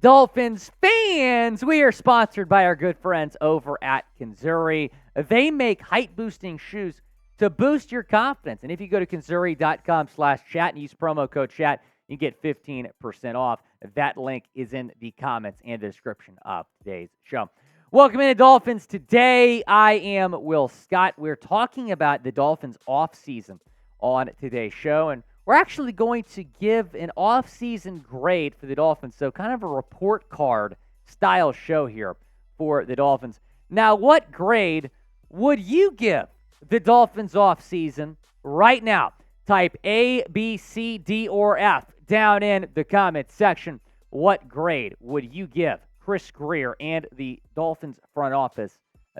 Dolphins fans, we are sponsored by our good friends over at Kinzuri. They make height-boosting shoes to boost your confidence. And if you go to kinzuri.com/chat and use promo code chat, you get 15% off. That link is in the comments and the description of today's show. Welcome into Dolphins Today. I am Will Scott. We're talking about the Dolphins offseason on today's show, and we're actually going to give an off-season grade for the Dolphins, so kind of a report card style show here for the Dolphins. Now, what grade would you give the Dolphins offseason right now? Type A, B, C, D, or F down in the comments section. What grade would you give Chris Grier and the Dolphins front office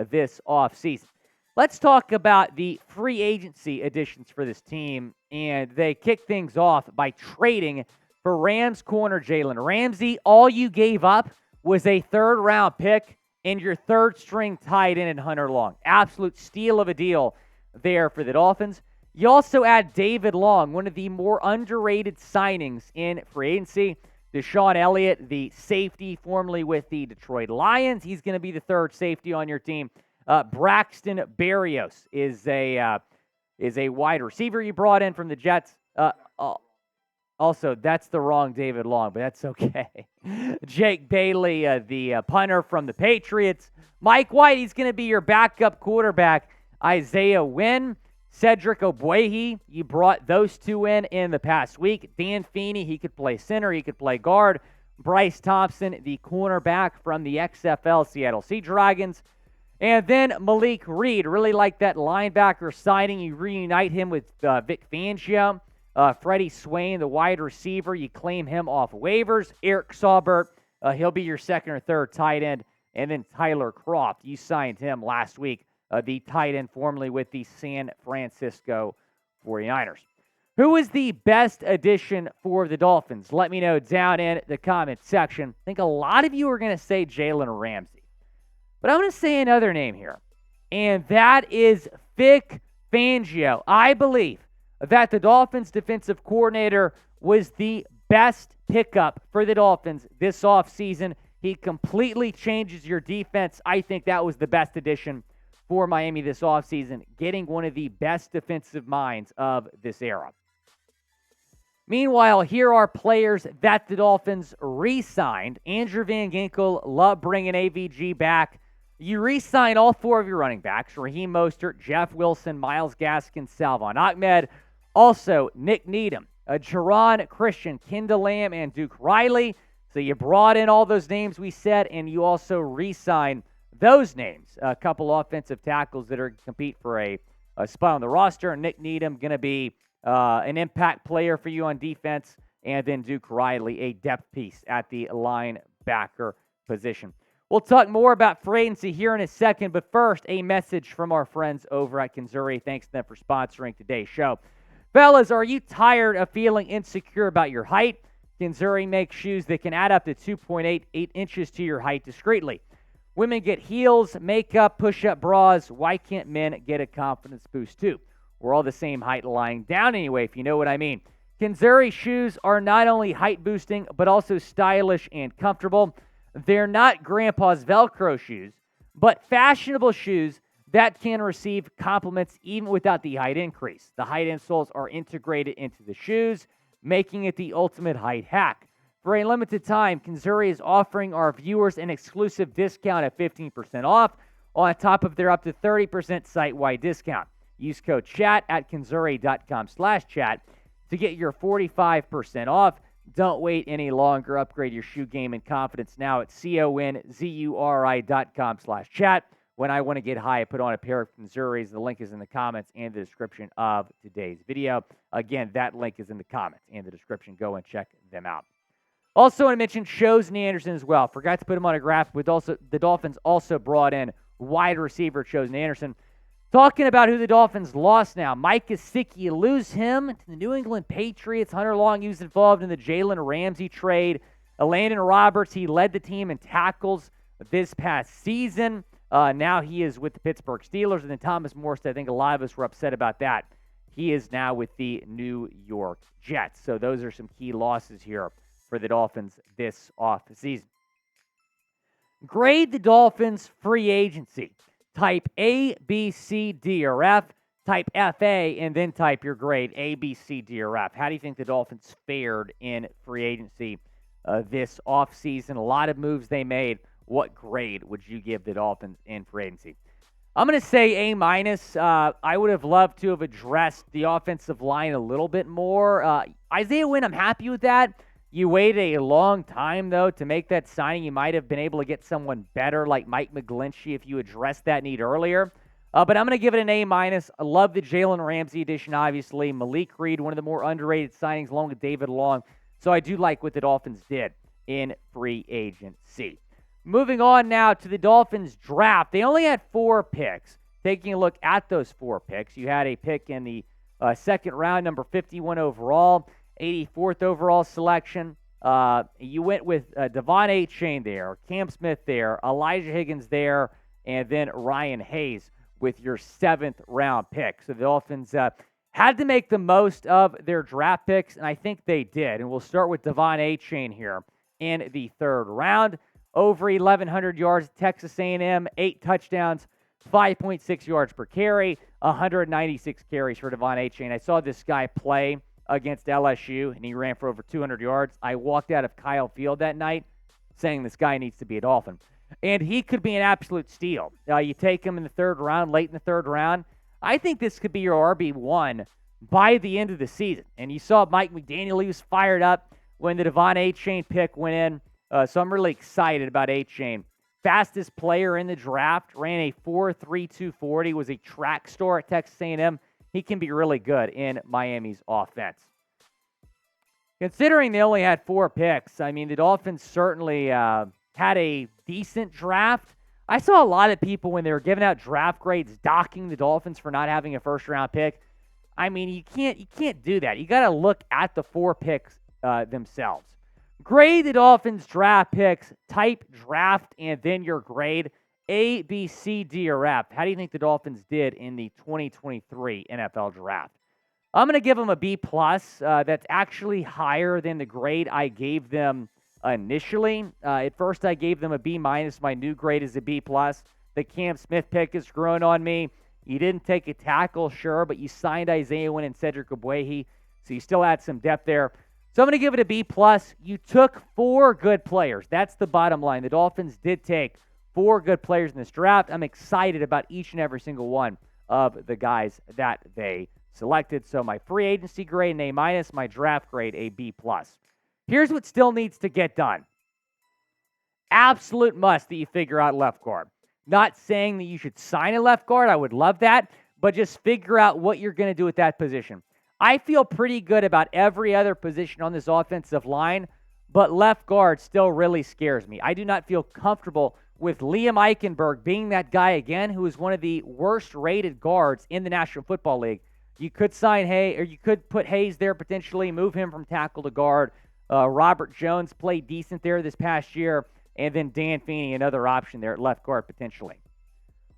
this offseason? Let's talk about the free agency additions for this team, and they kick things off by trading for Rams corner Jalen Ramsey. All you gave up was a third-round pick and your third-string tight end in Hunter Long. Absolute steal of a deal there for the Dolphins. You also add David Long, one of the more underrated signings in free agency. DeShon Elliott, the safety formerly with the Detroit Lions. He's going to be the third safety on your team. Braxton Berrios is a wide receiver you brought in from the Jets. Also, that's the wrong David Long, but that's okay. Jake Bailey, the punter from the Patriots. Mike White, he's going to be your backup quarterback. Isaiah Wynn, Cedric Ogbuehi, you brought those two in the past week. Dan Feeney, he could play center, he could play guard. Bryce Thompson, the cornerback from the XFL Seattle Sea Dragons. And then Malik Reed, really like that linebacker signing. You reunite him with Vic Fangio. Freddie Swain, the wide receiver, you claim him off waivers. Eric Saubert, he'll be your second or third tight end. And then Tyler Kroft, you signed him last week, the tight end formerly with the San Francisco 49ers. Who is the best addition for the Dolphins? Let me know down in the comments section. I think a lot of you are going to say Jalen Ramsey. But I'm going to say another name here, and that is Vic Fangio. I believe that the Dolphins defensive coordinator was the best pickup for the Dolphins this offseason. He completely changes your defense. I think that was the best addition for Miami this offseason, getting one of the best defensive minds of this era. Meanwhile, here are players that the Dolphins re-signed. Andrew Van Ginkel, love bringing AVG back. You re-sign all four of your running backs, Raheem Mostert, Jeff Wilson, Myles Gaskin, Salvon Ahmed. Also, Nick Needham, Jerron Christian, Kendall Lamb, and Duke Riley. So you brought in all those names we said, and you also re-signed those names. A couple offensive tackles that are compete for a spot on the roster. Nick Needham going to be an impact player for you on defense, and then Duke Riley, a depth piece at the linebacker position. We'll talk more about free agency here in a second, but first, a message from our friends over at Kinzuri. Thanks to them for sponsoring today's show. Fellas, are you tired of feeling insecure about your height? Kinzuri makes shoes that can add up to 2.88 inches to your height discreetly. Women get heels, makeup, push-up bras. Why can't men get a confidence boost too? We're all the same height lying down anyway, if you know what I mean. Kinzuri shoes are not only height-boosting, but also stylish and comfortable. They're not grandpa's Velcro shoes, but fashionable shoes that can receive compliments even without the height increase. The height insoles are integrated into the shoes, making it the ultimate height hack. For a limited time, Kinzuri is offering our viewers an exclusive discount of 15% off on top of their up to 30% site-wide discount. Use code CHAT at kinzuri.com/chat to get your 45% off. Don't wait any longer. Upgrade your shoe game and confidence now at conzuri.com/chat. When I want to get high, I put on a pair of Kinzuris. The link is in the comments and the description of today's video. Again, that link is in the comments and the description. Go and check them out. Also, I mentioned Chosen Anderson as well. Forgot to put him on a graph. The Dolphins also brought in wide receiver Chosen Anderson. Talking about who the Dolphins lost now. Mike Gesicki, you lose him to the New England Patriots. Hunter Long, he was involved in the Jalen Ramsey trade. Landon Roberts, he led the team in tackles this past season. Now he is with the Pittsburgh Steelers. And then Thomas Morstead, I think a lot of us were upset about that. He is now with the New York Jets. So those are some key losses here for the Dolphins this offseason. Grade the Dolphins free agency. Type A, B, C, D, or F. Type FA and then type your grade A, B, C, D, or F. How do you think the Dolphins fared in free agency this offseason? A lot of moves they made. What grade would you give the Dolphins in free agency? I'm going to say A-. I would have loved to have addressed the offensive line a little bit more. Isaiah Wynn, I'm happy with that. You waited a long time, though, to make that signing. You might have been able to get someone better like Mike McGlinchey if you addressed that need earlier. But I'm going to give it an A-. I love the Jalen Ramsey addition, obviously. Malik Reed, one of the more underrated signings, along with David Long. So I do like what the Dolphins did in free agency. Moving on now to the Dolphins draft. They only had 4 picks. Taking a look at those 4 picks, you had a pick in the second round, number 51 overall, 84th overall selection. You went with Devon Achane there, Cam Smith there, Elijah Higgins there, and then Ryan Hayes with your 7th round pick. So the Dolphins had to make the most of their draft picks, and I think they did. And we'll start with Devon Achane here in the 3rd round. Over 1,100 yards at Texas A&M, 8 touchdowns, 5.6 yards per carry, 196 carries for Devon Achane. I saw this guy play against LSU, and he ran for over 200 yards. I walked out of Kyle Field that night saying this guy needs to be a Dolphin. And he could be an absolute steal. You take him in the 3rd round, late in the 3rd round. I think this could be your RB1 by the end of the season. And you saw Mike McDaniel, he was fired up when the Devon Achane pick went in. So I'm really excited about Achane. Fastest player in the draft, ran a 4.32 40, was a track star at Texas A&M. He can be really good in Miami's offense. Considering they only had 4 picks, I mean, the Dolphins certainly had a decent draft. I saw a lot of people when they were giving out draft grades docking the Dolphins for not having a first-round pick. I mean, you can't do that. You got to look at the 4 picks themselves. Grade the Dolphins draft picks, type draft, and then your grade, A, B, C, D, or F. How do you think the Dolphins did in the 2023 NFL draft? I'm going to give them a B+. That's actually higher than the grade I gave them initially. At first, I gave them a B-. My new grade is a B+. The Cam Smith pick is growing on me. You didn't take a tackle, sure, but you signed Isaiah Wynn and Cedric Ogbuehi, so you still had some depth there. So I'm going to give it a B+. You took 4 good players. That's the bottom line. The Dolphins did take 4 good players in this draft. I'm excited about each and every single one of the guys that they selected. So my free agency grade, an A-. My draft grade, a B+. Here's what still needs to get done. Absolute must that you figure out left guard. Not saying that you should sign a left guard. I would love that. But just figure out what you're going to do with that position. I feel pretty good about every other position on this offensive line, but left guard still really scares me. I do not feel comfortable with Liam Eichenberg being that guy again, who is one of the worst-rated guards in the National Football League. You could sign Hayes, or you could put Hayes there potentially, move him from tackle to guard. Robert Jones played decent there this past year, and then Dan Feeney, another option there at left guard potentially.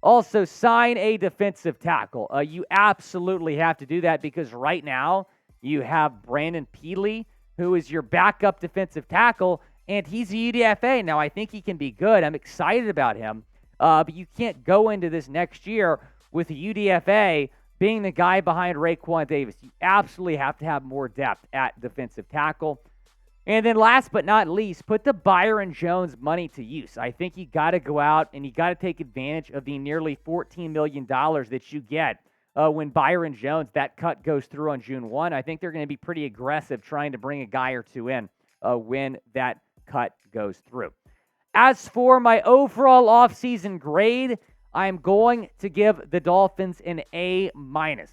Also, sign a defensive tackle. You absolutely have to do that because right now you have Brandon Peely, who is your backup defensive tackle, and he's a UDFA. Now, I think he can be good. I'm excited about him. But you can't go into this next year with a UDFA being the guy behind Raekwon Davis. You absolutely have to have more depth at defensive tackle. And then last but not least, put the Byron Jones money to use. I think you got to go out and you got to take advantage of the nearly $14 million that you get when Byron Jones, that cut goes through on June 1. I think they're going to be pretty aggressive trying to bring a guy or two in when that cut goes through. As for my overall offseason grade, I'm going to give the Dolphins an A-.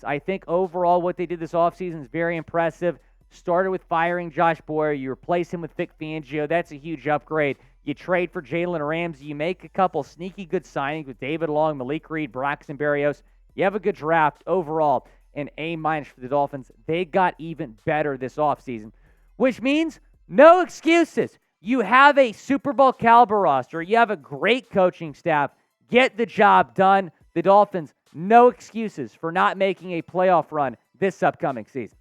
I think overall what they did this offseason is very impressive. Started with firing Josh Boyer. You replace him with Vic Fangio. That's a huge upgrade. You trade for Jalen Ramsey. You make a couple sneaky good signings with David Long, Malik Reed, Braxton Berrios. You have a good draft overall. An A- for the Dolphins. They got even better this offseason, which means no excuses. You have a Super Bowl caliber roster. You have a great coaching staff. Get the job done. The Dolphins, no excuses for not making a playoff run this upcoming season.